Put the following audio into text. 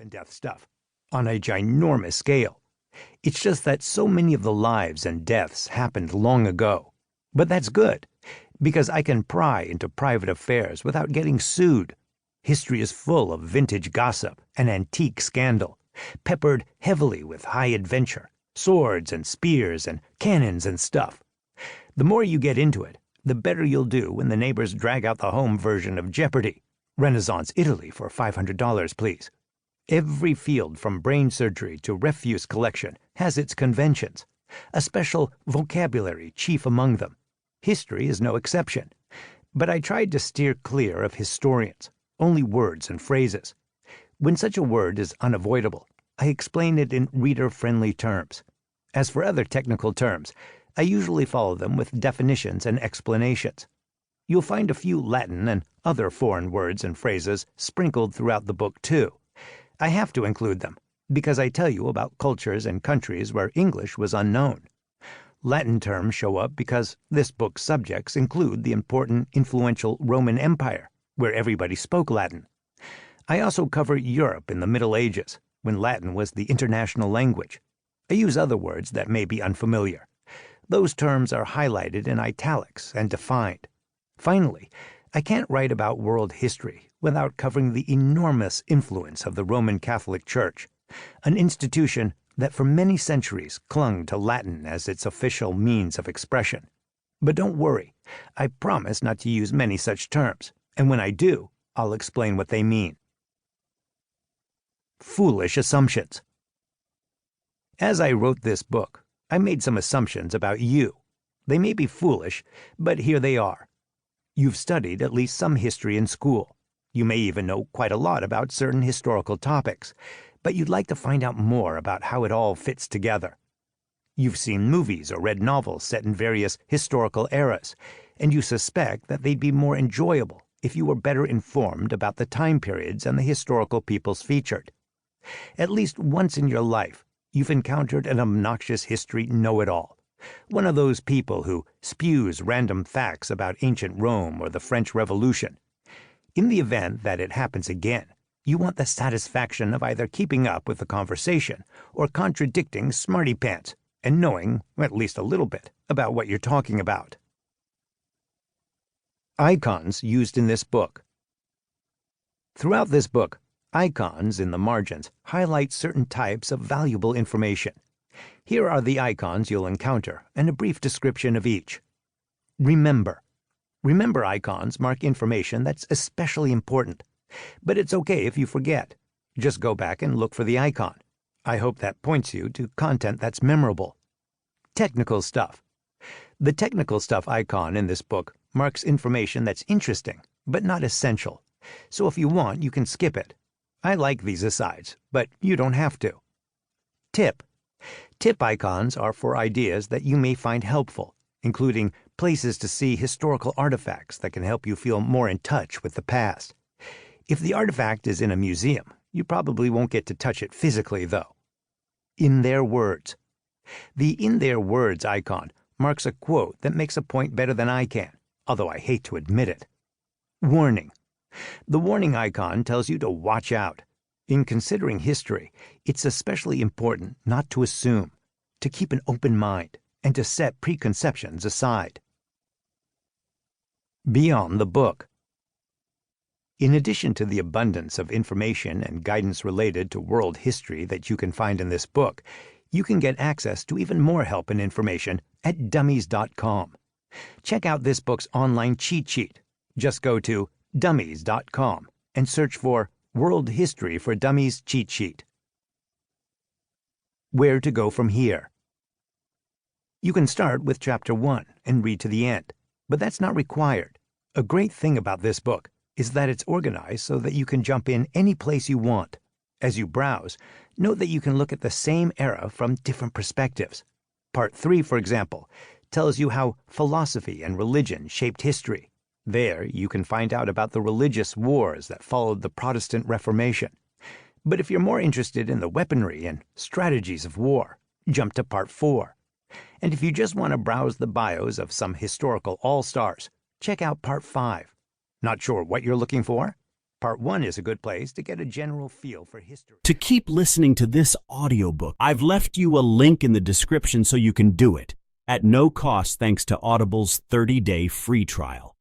and death stuff, on a ginormous scale. It's just that so many of the lives and deaths happened long ago. But that's good, because I can pry into private affairs without getting sued. History is full of vintage gossip and antique scandal, peppered heavily with high adventure, swords and spears and cannons and stuff. The more you get into it, the better you'll do when the neighbors drag out the home version of Jeopardy! Renaissance Italy for $500, please. Every field from brain surgery to refuse collection has its conventions, a special vocabulary chief among them. History is no exception. But I tried to steer clear of historians, only words and phrases. When such a word is unavoidable, I explain it in reader-friendly terms. As for other technical terms, I usually follow them with definitions and explanations. You'll find a few Latin and other foreign words and phrases sprinkled throughout the book, too. I have to include them, because I tell you about cultures and countries where English was unknown. Latin terms show up because this book's subjects include the important, influential Roman Empire, where everybody spoke Latin. I also cover Europe in the Middle Ages, when Latin was the international language. I use other words that may be unfamiliar. Those terms are highlighted in italics and defined. Finally, I can't write about world history without covering the enormous influence of the Roman Catholic Church, an institution that for many centuries clung to Latin as its official means of expression. But don't worry, I promise not to use many such terms, and when I do, I'll explain what they mean. Foolish assumptions. As I wrote this book, I made some assumptions about you. They may be foolish, but here they are. You've studied at least some history in school. You may even know quite a lot about certain historical topics, but you'd like to find out more about how it all fits together. You've seen movies or read novels set in various historical eras, and you suspect that they'd be more enjoyable if you were better informed about the time periods and the historical peoples featured. At least once in your life, you've encountered an obnoxious history know-it-all, one of those people who spews random facts about ancient Rome or the French Revolution. In the event that it happens again, you want the satisfaction of either keeping up with the conversation or contradicting smarty pants and knowing, at least a little bit, about what you're talking about. Icons used in this book. Throughout this book, icons in the margins highlight certain types of valuable information. Here are the icons you'll encounter and a brief description of each. Remember. Remember icons mark information that's especially important. But it's okay if you forget. Just go back and look for the icon. I hope that points you to content that's memorable. Technical stuff. The technical stuff icon in this book marks information that's interesting, but not essential. So if you want, you can skip it. I like these asides, but you don't have to. Tip. Tip icons are for ideas that you may find helpful, including places to see historical artifacts that can help you feel more in touch with the past. If the artifact is in a museum, you probably won't get to touch it physically, though. In their words. The in their words icon marks a quote that makes a point better than I can, although I hate to admit it. Warning. The warning icon tells you to watch out. In considering history, it's especially important not to assume, to keep an open mind, and to set preconceptions aside. Beyond the book. In addition to the abundance of information and guidance related to world history that you can find in this book, you can get access to even more help and information at Dummies.com. Check out this book's online cheat sheet. Just go to Dummies.com and search for World History for Dummies cheat sheet. Where to go from here. You can start with Chapter 1 and read to the end, but that's not required. A great thing about this book is that it's organized so that you can jump in any place you want. As you browse, note that you can look at the same era from different perspectives. Part 3, for example, tells you how philosophy and religion shaped history. There, you can find out about the religious wars that followed the Protestant Reformation. But if you're more interested in the weaponry and strategies of war, jump to Part 4. And if you just want to browse the bios of some historical all-stars, check out Part 5. Not sure what you're looking for? Part 1 is a good place to get a general feel for history. To keep listening to this audiobook, I've left you a link in the description so you can do it at no cost thanks to Audible's 30-day free trial.